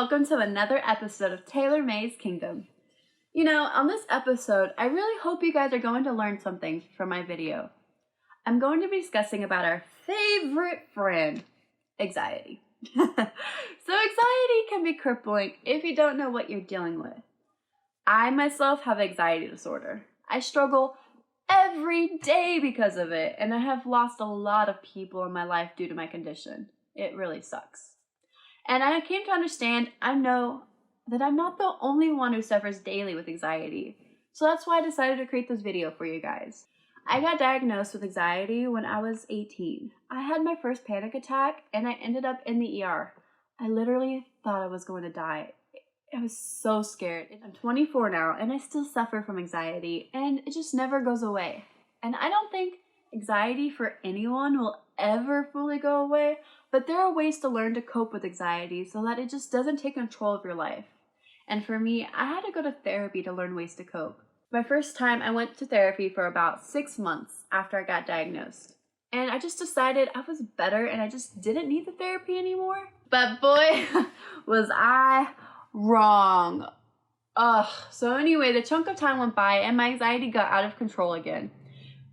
welcome to another episode of Taylor May's Kingdom. On this episode, I really hope you guys are going to learn something from my video. I'm going to be discussing about our favorite friend, anxiety. So anxiety can be crippling if you don't know what you're dealing with. I myself have anxiety disorder. I struggle every day because of it, and I have lost a lot of people in my life due to my condition. It really sucks. And I came to understand, I know that I'm not the only one who suffers daily with anxiety. So that's why I decided to create this video for you guys. I got diagnosed with anxiety when I was 18. I had my first panic attack and I ended up in the ER. I literally thought I was going to die. I was so scared. I'm 24 now and I still suffer from anxiety and it just never goes away. And I don't think anxiety for anyone will ever fully go away, but there are ways to learn to cope with anxiety so that it just doesn't take control of your life. And for me, I had to go to therapy to learn ways to cope. My first time, I went to therapy for about 6 months after I got diagnosed. And I just decided I was better and I just didn't need the therapy anymore. But boy, was I wrong. So anyway, the chunk of time went by and my anxiety got out of control again.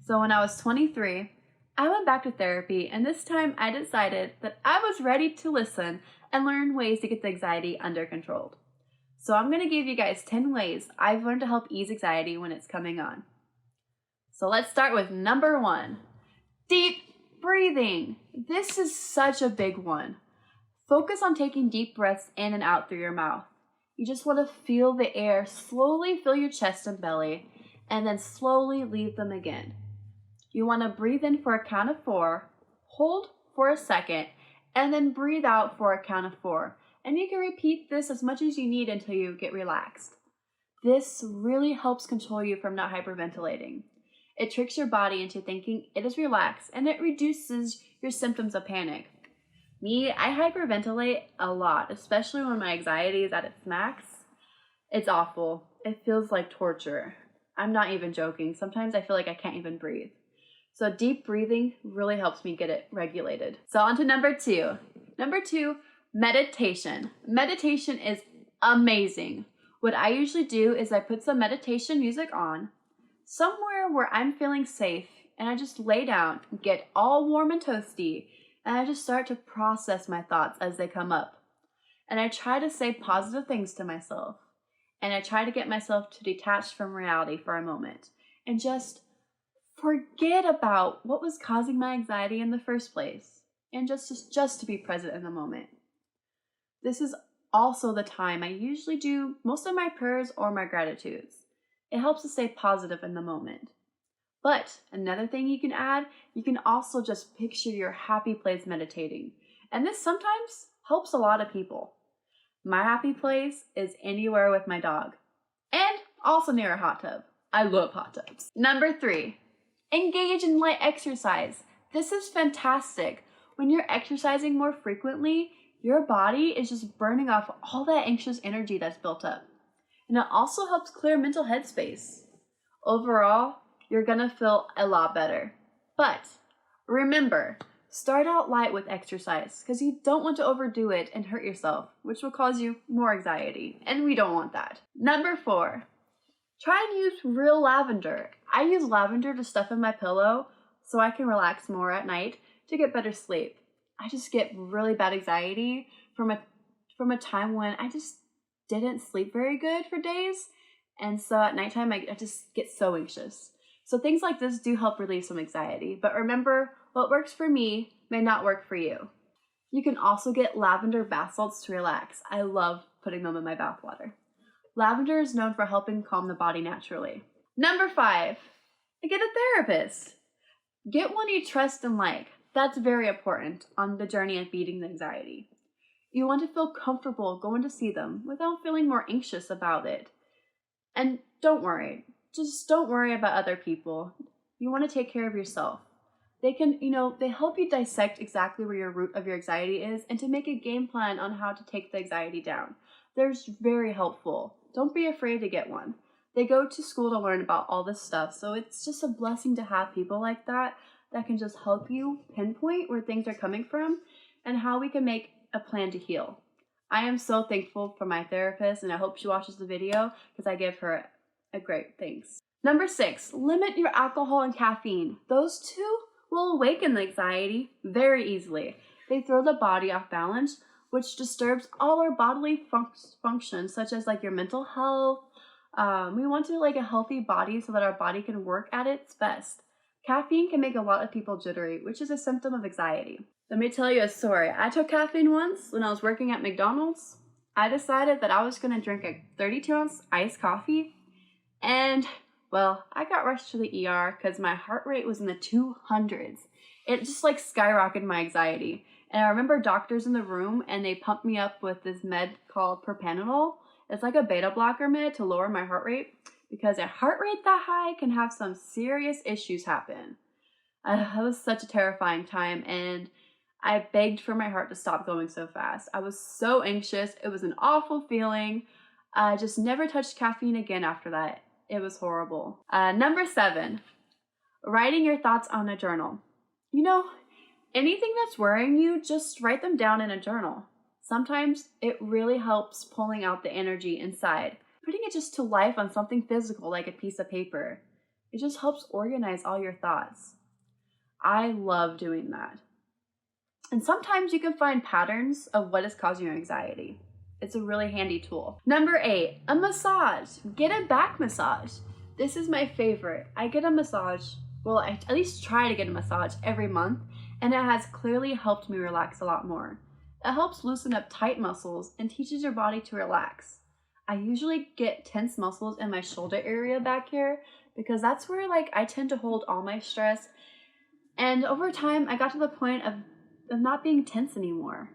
So when I was 23, I went back to therapy, and this time I decided that I was ready to listen and learn ways to get the anxiety under control. So I'm going to give you guys 10 ways I've learned to help ease anxiety when it's coming on. So let's start with number 1, deep breathing. This is such a big one. Focus on taking deep breaths in and out through your mouth. You just want to feel the air slowly fill your chest and belly, and then slowly leave them again. You want to breathe in for a count of 4, hold for a second, and then breathe out for a count of 4. And you can repeat this as much as you need until you get relaxed. This really helps control you from not hyperventilating. It tricks your body into thinking it is relaxed, and it reduces your symptoms of panic. Me, I hyperventilate a lot, especially when my anxiety is at its max. It's awful. It feels like torture. I'm not even joking. Sometimes I feel like I can't even breathe. So deep breathing really helps me get it regulated. So on to number 2. Number 2, meditation. Meditation is amazing. What I usually do is I put some meditation music on, somewhere where I'm feeling safe, and I just lay down, get all warm and toasty, and I just start to process my thoughts as they come up. And I try to say positive things to myself, and I try to get myself to detach from reality for a moment, and just forget about what was causing my anxiety in the first place, and just to be present in the moment. This is also the time I usually do most of my prayers or my gratitudes. It helps to stay positive in the moment. But another thing you can add, you can also just picture your happy place meditating. And this sometimes helps a lot of people. My happy place is anywhere with my dog. And also near a hot tub. I love hot tubs. Number 3, engage in light exercise. This is fantastic. When you're exercising more frequently, your body is just burning off all that anxious energy that's built up. And it also helps clear mental headspace. Overall, you're gonna feel a lot better. But remember, start out light with exercise because you don't want to overdo it and hurt yourself, which will cause you more anxiety, and we don't want that. Number 4, try and use real lavender. I use lavender to stuff in my pillow so I can relax more at night to get better sleep. I just get really bad anxiety from a time when I just didn't sleep very good for days, and so at nighttime I just get so anxious. So things like this do help relieve some anxiety, but remember, what works for me may not work for you. You can also get lavender bath salts to relax. I love putting them in my bath water. Lavender is known for helping calm the body naturally. Number 5, get a therapist. Get one you trust and like. That's very important on the journey of beating the anxiety. You want to feel comfortable going to see them without feeling more anxious about it. And don't worry. Just don't worry about other people. You want to take care of yourself. They can, they help you dissect exactly where your root of your anxiety is and to make a game plan on how to take the anxiety down. They're very helpful. Don't be afraid to get one. They go to school to learn about all this stuff, so it's just a blessing to have people like that can just help you pinpoint where things are coming from and how we can make a plan to heal. I am so thankful for my therapist, and I hope she watches the video because I give her a great thanks. Number 6, limit your alcohol and caffeine. Those two will awaken the anxiety very easily. They throw the body off balance, which disturbs all our bodily functions, such as like your mental health. We want to like a healthy body so that our body can work at its best. Caffeine can make a lot of people jittery, which is a symptom of anxiety. Let me tell you a story. I took caffeine once when I was working at McDonald's. I decided that I was going to drink a 32-ounce iced coffee, and well, I got rushed to the ER because my heart rate was in the 200s. It just like skyrocketed my anxiety. And I remember doctors in the room, and they pumped me up with this med called propranolol. It's like a beta blocker med to lower my heart rate, because a heart rate that high can have some serious issues happen. That was such a terrifying time, and I begged for my heart to stop going so fast. I was so anxious. It was an awful feeling. I just never touched caffeine again after that. It was horrible. Number 7, writing your thoughts on a journal. You know, anything that's worrying you, just write them down in a journal. Sometimes it really helps pulling out the energy inside, putting it just to life on something physical like a piece of paper. It just helps organize all your thoughts. I love doing that. And sometimes you can find patterns of what is causing your anxiety. It's a really handy tool. Number 8, a massage. Get a back massage. This is my favorite. I get a massage, well, I at least try to get a massage every month, and it has clearly helped me relax a lot more. It helps loosen up tight muscles and teaches your body to relax. I usually get tense muscles in my shoulder area back here because that's where like I tend to hold all my stress. And over time, I got to the point of not being tense anymore.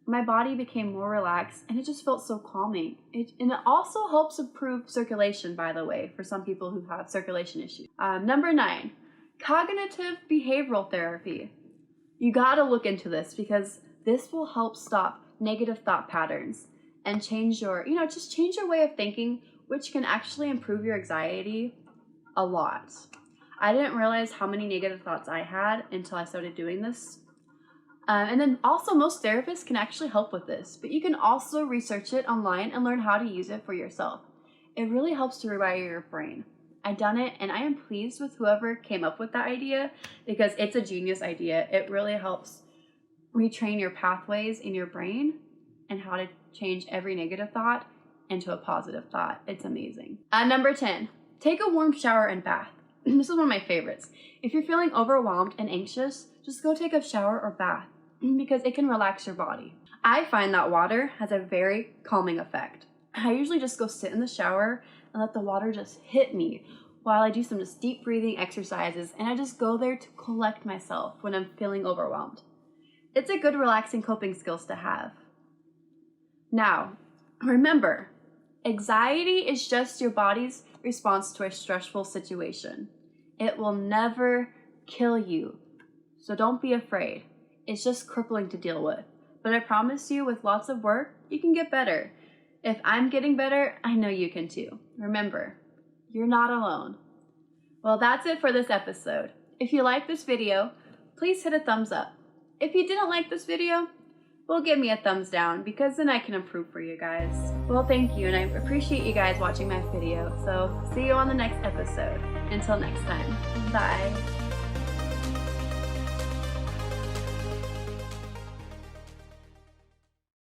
My body became more relaxed, and it just felt so calming. And it also helps improve circulation, by the way, for some people who have circulation issues. Number 9, cognitive behavioral therapy. You gotta look into this because this will help stop negative thought patterns and change your way of thinking, which can actually improve your anxiety a lot. I didn't realize how many negative thoughts I had until I started doing this. And then also most therapists can actually help with this, but you can also research it online and learn how to use it for yourself. It really helps to rewire your brain. I've done it, and I am pleased with whoever came up with that idea because it's a genius idea. It really helps retrain your pathways in your brain and how to change every negative thought into a positive thought. It's amazing. Number 10, take a warm shower and bath. This is one of my favorites. If you're feeling overwhelmed and anxious, just go take a shower or bath because it can relax your body. I find that water has a very calming effect. I usually just go sit in the shower and let the water just hit me while I do some just deep breathing exercises, and I just go there to collect myself when I'm feeling overwhelmed. It's a good relaxing coping skills to have. Now, remember, anxiety is just your body's response to a stressful situation. It will never kill you, so don't be afraid. It's just crippling to deal with. But I promise you, with lots of work, you can get better. If I'm getting better, I know you can too. Remember, you're not alone. Well, that's it for this episode. If you like this video, please hit a thumbs up. If you didn't like this video, well, give me a thumbs down because then I can improve for you guys. Well, thank you, and I appreciate you guys watching my video. So see you on the next episode. Until next time, bye.